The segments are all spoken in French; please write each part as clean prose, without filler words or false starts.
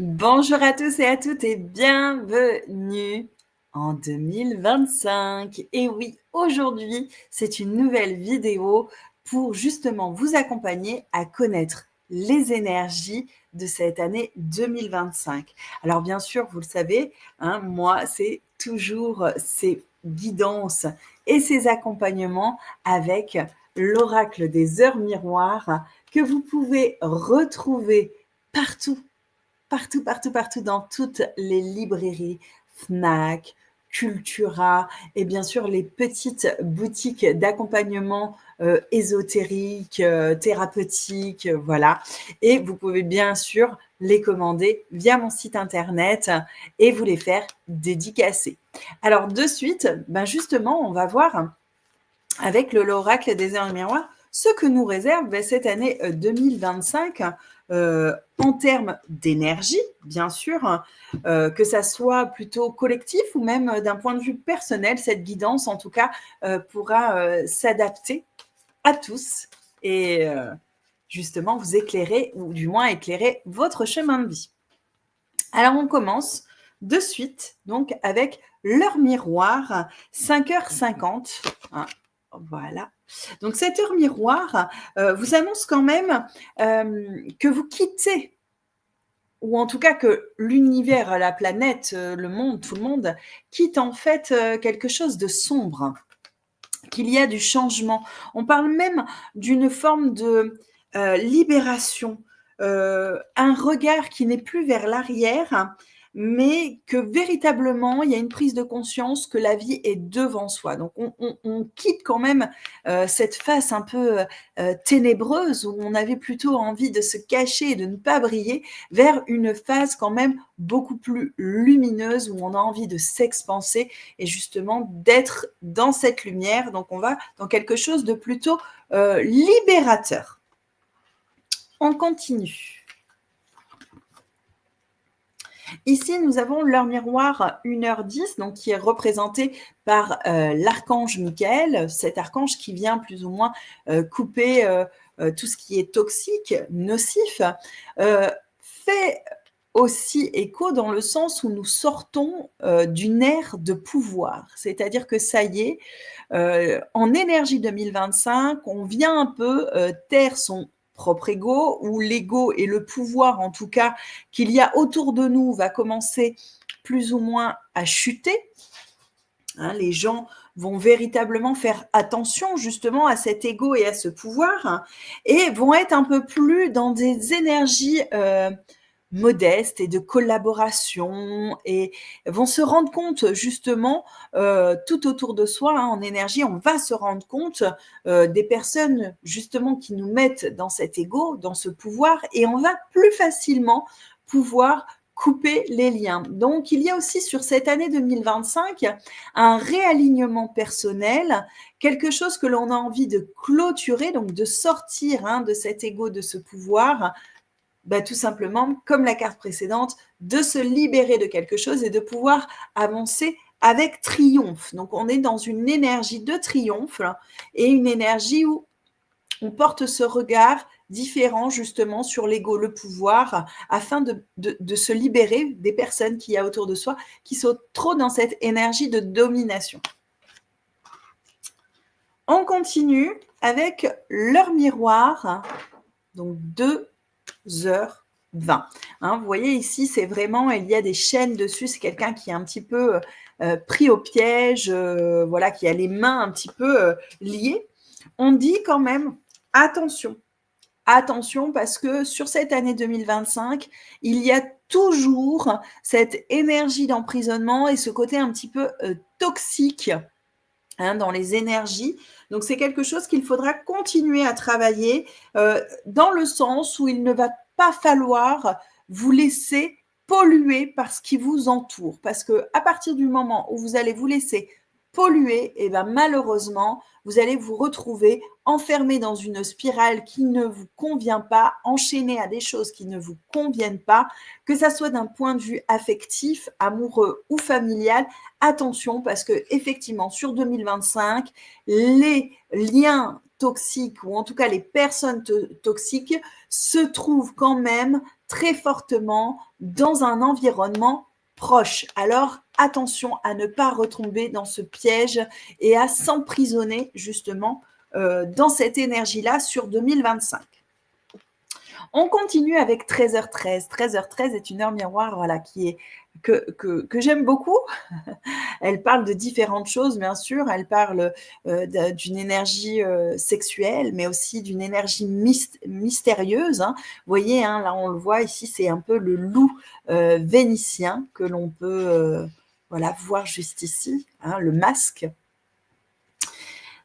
Bonjour à tous et à toutes et bienvenue en 2025. Et oui, aujourd'hui, c'est une nouvelle vidéo pour justement vous accompagner à connaître les énergies de cette année 2025. Alors bien sûr, vous le savez, moi, c'est toujours ces guidances et ces accompagnements avec l'oracle des heures miroirs que vous pouvez retrouver partout dans toutes les librairies, Fnac, Cultura et bien sûr les petites boutiques d'accompagnement ésotérique, thérapeutique, voilà. Et vous pouvez bien sûr les commander via mon site internet et vous les faire dédicacer. Alors de suite, justement, on va voir avec l'oracle des heures miroirs ce que nous réserve cette année 2025 en termes d'énergie, bien sûr, que ça soit plutôt collectif ou même d'un point de vue personnel, cette guidance, en tout cas, pourra s'adapter à tous et justement vous éclairer, ou du moins éclairer votre chemin de vie. Alors, on commence de suite donc avec l'heure miroir, 5h50. Voilà. Donc, cette heure miroir vous annonce quand même que vous quittez, ou en tout cas que l'univers, la planète, le monde, tout le monde, quitte en fait quelque chose de sombre, qu'il y a du changement. On parle même d'une forme de libération, un regard qui n'est plus vers l'arrière, mais que véritablement, il y a une prise de conscience que la vie est devant soi. Donc, on quitte quand même cette face un peu ténébreuse où on avait plutôt envie de se cacher et de ne pas briller vers une phase quand même beaucoup plus lumineuse où on a envie de s'expanser et justement d'être dans cette lumière. Donc, on va dans quelque chose de plutôt libérateur. On continue. Ici, nous avons l'heure miroir 1h10, donc qui est représenté par l'archange Michael, cet archange qui vient plus ou moins couper tout ce qui est toxique, nocif, fait aussi écho dans le sens où nous sortons d'une ère de pouvoir. C'est-à-dire que ça y est, en énergie 2025, on vient un peu taire son propre ego, où l'ego et le pouvoir, en tout cas, qu'il y a autour de nous, va commencer plus ou moins à chuter. Les gens vont véritablement faire attention justement à cet ego et à ce pouvoir et vont être un peu plus dans des énergies modestes et de collaboration et vont se rendre compte justement tout autour de soi en énergie, on va se rendre compte des personnes justement qui nous mettent dans cet ego, dans ce pouvoir et on va plus facilement pouvoir couper les liens. Donc, il y a aussi sur cette année 2025 un réalignement personnel, quelque chose que l'on a envie de clôturer, donc de sortir de cet ego, de ce pouvoir, tout simplement, comme la carte précédente, de se libérer de quelque chose et de pouvoir avancer avec triomphe. Donc, on est dans une énergie de triomphe et une énergie où on porte ce regard différent justement sur l'ego, le pouvoir, afin de se libérer des personnes qu'il y a autour de soi qui sont trop dans cette énergie de domination. On continue avec l'heure miroir, donc 2h20. Vous voyez ici, c'est vraiment, il y a des chaînes dessus, c'est quelqu'un qui est un petit peu pris au piège, voilà, qui a les mains un petit peu liées. On dit quand même, attention parce que sur cette année 2025, il y a toujours cette énergie d'emprisonnement et ce côté un petit peu toxique dans les énergies. Donc, c'est quelque chose qu'il faudra continuer à travailler dans le sens où il ne va pas falloir vous laisser polluer par ce qui vous entoure. Parce qu'à partir du moment où vous allez vous laisser pollué, et ben malheureusement, vous allez vous retrouver enfermé dans une spirale qui ne vous convient pas, enchaîné à des choses qui ne vous conviennent pas, que ça soit d'un point de vue affectif, amoureux ou familial. Attention, parce que effectivement, sur 2025, les liens toxiques, ou en tout cas les personnes toxiques, se trouvent quand même très fortement dans un environnement proche. Alors, attention à ne pas retomber dans ce piège et à s'emprisonner justement dans cette énergie-là sur 2025. On continue avec 13h13. 13h13 est une heure miroir, voilà, que j'aime beaucoup. Elle parle de différentes choses, bien sûr. Elle parle d'une énergie sexuelle, mais aussi d'une énergie mystérieuse. Hein. Vous voyez, hein, là, on le voit ici, c'est un peu le loup vénitien que l'on peut voilà, voir juste ici, hein, le masque.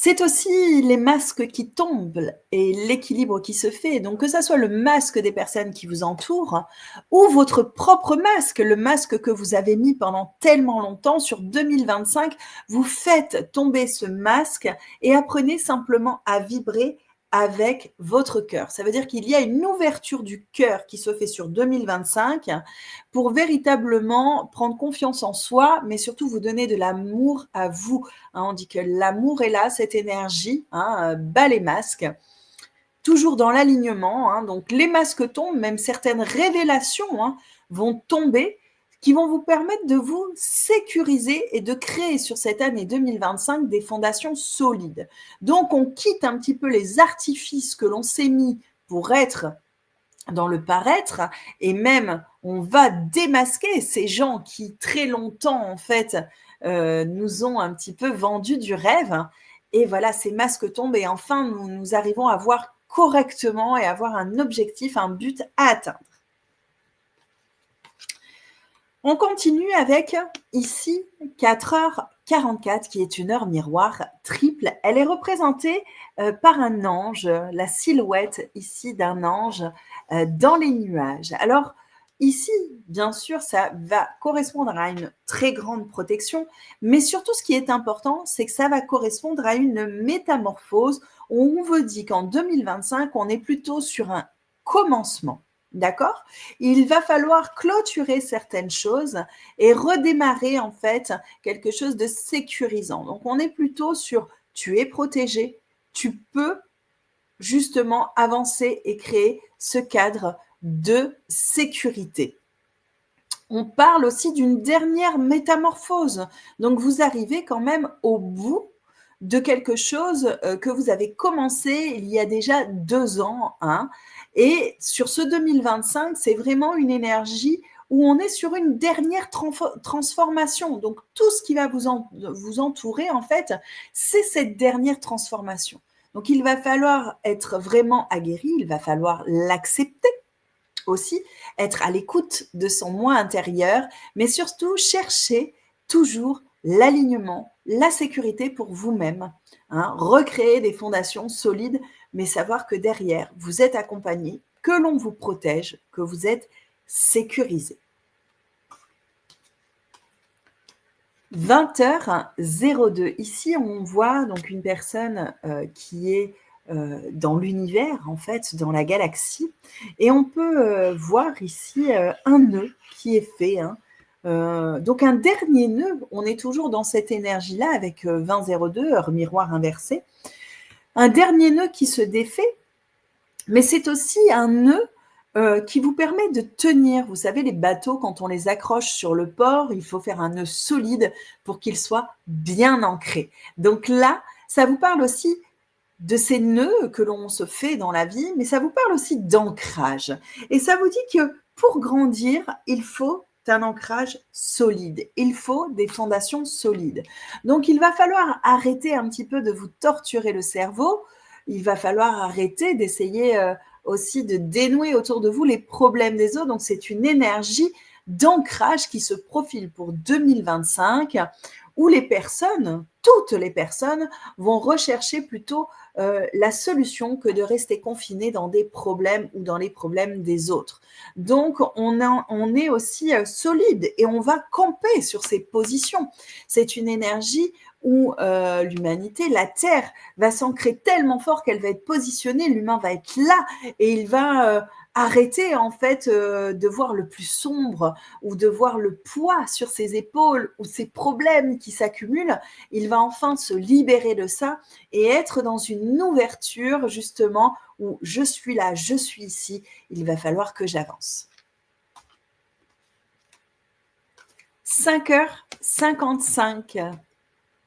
C'est aussi les masques qui tombent et l'équilibre qui se fait. Donc, que ça soit le masque des personnes qui vous entourent ou votre propre masque, le masque que vous avez mis pendant tellement longtemps sur 2025, vous faites tomber ce masque et apprenez simplement à vibrer avec votre cœur. Ça veut dire qu'il y a une ouverture du cœur qui se fait sur 2025 pour véritablement prendre confiance en soi, mais surtout vous donner de l'amour à vous. Hein, on dit que l'amour est là, cette énergie, hein, bat les masques, toujours dans l'alignement. Hein, donc les masques tombent, même certaines révélations hein, vont tomber, qui vont vous permettre de vous sécuriser et de créer sur cette année 2025 des fondations solides. Donc on quitte un petit peu les artifices que l'on s'est mis pour être dans le paraître, et même on va démasquer ces gens qui très longtemps en fait nous ont un petit peu vendu du rêve, et voilà, ces masques tombent et enfin nous arrivons à voir correctement et avoir un objectif, un but à atteindre. On continue avec ici 4h44 qui est une heure miroir triple. Elle est représentée par un ange, la silhouette ici d'un ange dans les nuages. Alors ici, bien sûr, ça va correspondre à une très grande protection, mais surtout ce qui est important, c'est que ça va correspondre à une métamorphose. On vous dit qu'en 2025, on est plutôt sur un commencement. D'accord? Il va falloir clôturer certaines choses et redémarrer en fait quelque chose de sécurisant. Donc on est plutôt sur tu es protégé, tu peux justement avancer et créer ce cadre de sécurité. On parle aussi d'une dernière métamorphose. Donc vous arrivez quand même au bout de quelque chose que vous avez commencé il y a déjà 2 ans. Hein. Et sur ce 2025, c'est vraiment une énergie où on est sur une dernière transformation. Donc, tout ce qui va vous entourer, en fait, c'est cette dernière transformation. Donc, il va falloir être vraiment aguerri, il va falloir l'accepter aussi, être à l'écoute de son moi intérieur, mais surtout chercher toujours l'alignement, la sécurité pour vous-même, hein, recréer des fondations solides, mais savoir que derrière, vous êtes accompagné, que l'on vous protège, que vous êtes sécurisé. 20h02. Ici, on voit donc une personne qui est dans l'univers, en fait, dans la galaxie. Et on peut voir ici un nœud qui est fait. Hein. Donc, un dernier nœud, on est toujours dans cette énergie-là avec 20h02, heure miroir inversée. Un dernier nœud qui se défait, mais c'est aussi un nœud qui vous permet de tenir. Vous savez, les bateaux, quand on les accroche sur le port, il faut faire un nœud solide pour qu'il soit bien ancré. Donc là, ça vous parle aussi de ces nœuds que l'on se fait dans la vie, mais ça vous parle aussi d'ancrage. Et ça vous dit que pour grandir, il faut un ancrage solide. Il faut des fondations solides. Donc, il va falloir arrêter un petit peu de vous torturer le cerveau. Il va falloir arrêter d'essayer aussi de dénouer autour de vous les problèmes des autres. Donc, c'est une énergie d'ancrage qui se profile pour 2025 où les personnes, toutes les personnes, vont rechercher plutôt la solution que de rester confinées dans des problèmes ou dans les problèmes des autres. Donc, on est aussi solide et on va camper sur ces positions. C'est une énergie où l'humanité, la Terre, va s'ancrer tellement fort qu'elle va être positionnée, l'humain va être là et il va arrêter en fait de voir le plus sombre ou de voir le poids sur ses épaules ou ses problèmes qui s'accumulent. Il va enfin se libérer de ça et être dans une ouverture justement où je suis là, je suis ici, il va falloir que j'avance. 5h55,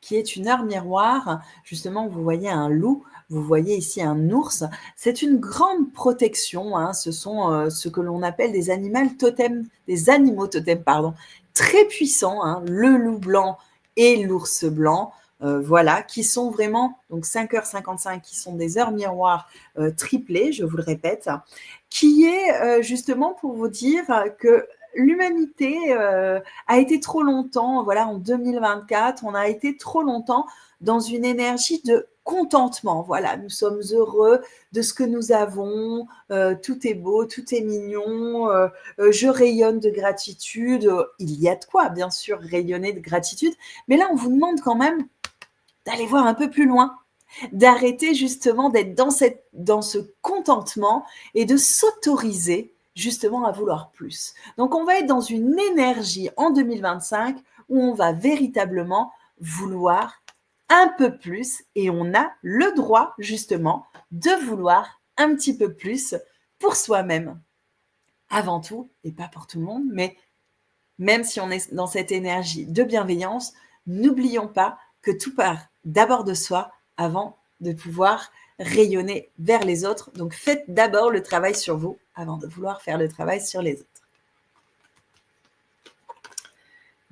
qui est une heure miroir. Justement, vous voyez un loup, vous voyez ici un ours. C'est une grande protection. Hein. Ce sont ce que l'on appelle des animaux totems, très puissants. Hein. Le loup blanc et l'ours blanc. Voilà, qui sont vraiment, donc 5h55, qui sont des heures miroirs triplées, je vous le répète, qui est justement pour vous dire que l'humanité a été trop longtemps, voilà, en 2024, on a été trop longtemps dans une énergie de contentement. Voilà, nous sommes heureux de ce que nous avons, tout est beau, tout est mignon, je rayonne de gratitude. Il y a de quoi, bien sûr, rayonner de gratitude, mais là, on vous demande quand même d'aller voir un peu plus loin, d'arrêter justement d'être dans ce contentement et de s'autoriser justement à vouloir plus. Donc, on va être dans une énergie en 2025 où on va véritablement vouloir un peu plus et on a le droit justement de vouloir un petit peu plus pour soi-même. Avant tout, et pas pour tout le monde, mais même si on est dans cette énergie de bienveillance, n'oublions pas que tout part d'abord de soi avant de pouvoir rayonner vers les autres. Donc, faites d'abord le travail sur vous avant de vouloir faire le travail sur les autres.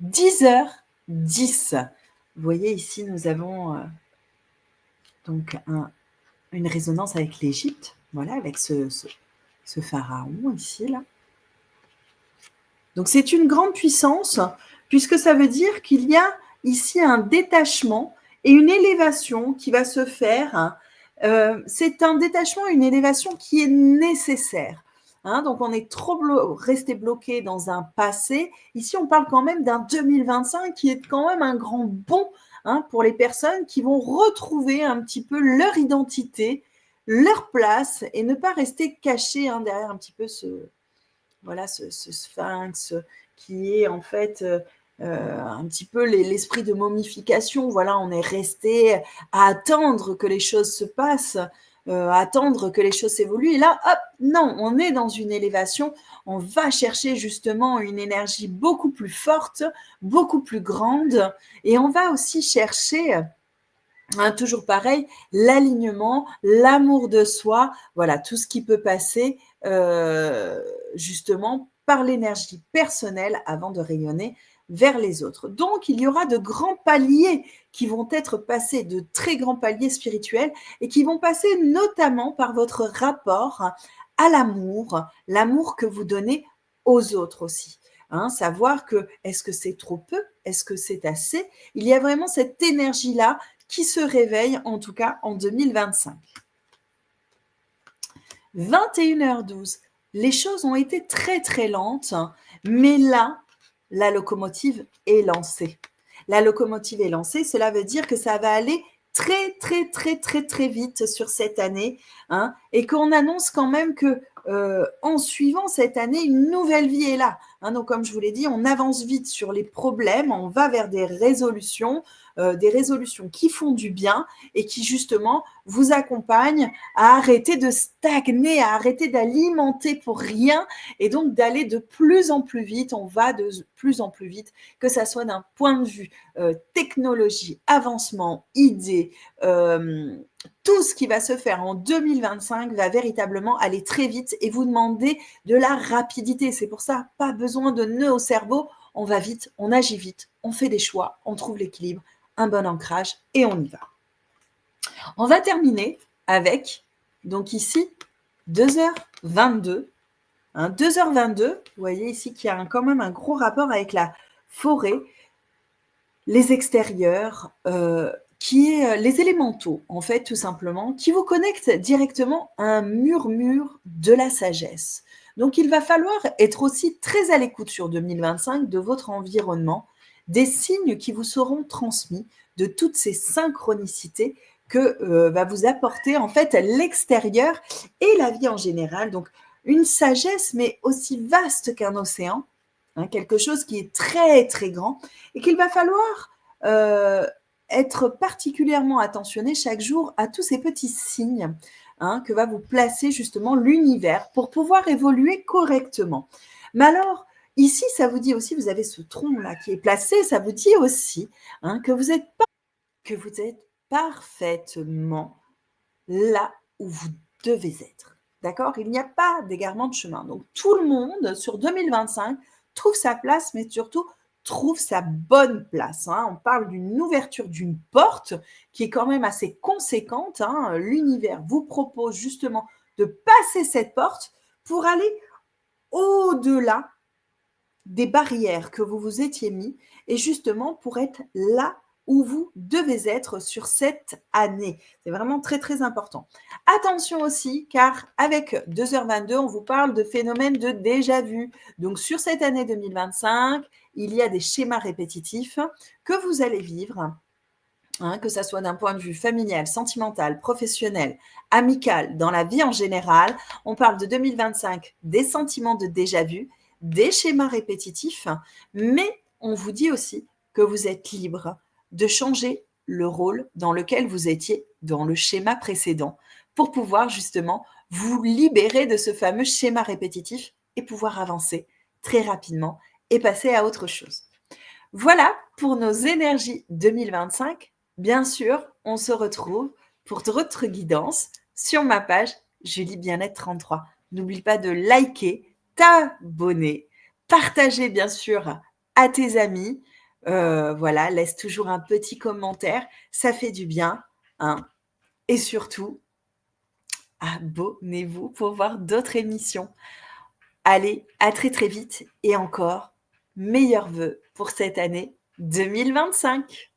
10h10. Vous voyez ici, nous avons donc une résonance avec l'Égypte, voilà, avec ce pharaon ici, là. Donc, c'est une grande puissance, puisque ça veut dire qu'il y a ici un détachement et une élévation qui va se faire. C'est un détachement, une élévation qui est nécessaire. Hein, donc, on est trop resté bloqué dans un passé. Ici, on parle quand même d'un 2025 qui est quand même un grand bond pour les personnes qui vont retrouver un petit peu leur identité, leur place et ne pas rester cachées derrière un petit peu ce sphinx qui est en fait un petit peu l'esprit de momification. Voilà, on est resté à attendre que les choses se passent, à attendre que les choses évoluent. Et là, hop, non, on est dans une élévation. On va chercher justement une énergie beaucoup plus forte, beaucoup plus grande. Et on va aussi chercher... toujours pareil, l'alignement, l'amour de soi, voilà, tout ce qui peut passer justement par l'énergie personnelle avant de rayonner vers les autres. Donc, il y aura de grands paliers qui vont être passés, de très grands paliers spirituels et qui vont passer notamment par votre rapport à l'amour que vous donnez aux autres aussi. Savoir que est-ce que c'est trop peu, est-ce que c'est assez? Il y a vraiment cette énergie-là qui se réveille, en tout cas en 2025. 21h12. Les choses ont été très, très lentes, mais là, la locomotive est lancée. La locomotive est lancée, cela veut dire que ça va aller très, très, très, très, très vite sur cette année, et qu'on annonce quand même que en suivant cette année, une nouvelle vie est là. Donc, comme je vous l'ai dit, on avance vite sur les problèmes, on va vers des résolutions qui font du bien et qui justement vous accompagnent à arrêter de stagner, à arrêter d'alimenter pour rien et donc d'aller de plus en plus vite. On va de plus en plus vite, que ça soit d'un point de vue technologie, avancement, idées, tout ce qui va se faire en 2025 va véritablement aller très vite et vous demander de la rapidité. C'est pour ça, pas besoin de nœuds au cerveau. On va vite, on agit vite, on fait des choix, on trouve l'équilibre, un bon ancrage et on y va. On va terminer avec, donc ici, 2h22. 2h22, vous voyez ici qu'il y a quand même un gros rapport avec la forêt. les extérieurs, qui est, les élémentaux, en fait, tout simplement, qui vous connectent directement à un murmure de la sagesse. Donc il va falloir être aussi très à l'écoute sur 2025 de votre environnement, des signes qui vous seront transmis, de toutes ces synchronicités que, va vous apporter, en fait, l'extérieur et la vie en général. Donc une sagesse, mais aussi vaste qu'un océan, hein, quelque chose qui est très, très grand et qu'il va falloir, heu, être particulièrement attentionné chaque jour à tous ces petits signes, hein, que va vous placer justement l'univers pour pouvoir évoluer correctement. Mais alors, ici, ça vous dit aussi, vous avez ce tronc-là qui est placé, ça vous dit aussi, hein, que vous êtes parfaitement là où vous devez être. D'accord? Il n'y a pas d'égarement de chemin. Donc tout le monde sur 2025 trouve sa place, mais surtout trouve sa bonne place, hein. On parle d'une ouverture d'une porte qui est quand même assez conséquente, hein. L'univers vous propose justement de passer cette porte pour aller au-delà des barrières que vous vous étiez mis et justement pour être là où vous devez être sur cette année. C'est vraiment très, très important. Attention aussi, car avec 2h22, on vous parle de phénomènes de déjà-vu. Donc, sur cette année 2025, il y a des schémas répétitifs que vous allez vivre, hein, que ça soit d'un point de vue familial, sentimental, professionnel, amical, dans la vie en général. On parle de 2025, des sentiments de déjà-vu, des schémas répétitifs, mais on vous dit aussi que vous êtes libre de changer le rôle dans lequel vous étiez dans le schéma précédent pour pouvoir justement vous libérer de ce fameux schéma répétitif et pouvoir avancer très rapidement et passer à autre chose. Voilà pour nos énergies 2025. Bien sûr, on se retrouve pour d'autres guidances sur ma page Julie Bien-être 33. N'oublie pas de liker, t'abonner, partager bien sûr à tes amis. Voilà, laisse toujours un petit commentaire, ça fait du bien, hein. Et surtout, abonnez-vous pour voir d'autres émissions. Allez, à très très vite et encore, meilleurs vœux pour cette année 2025.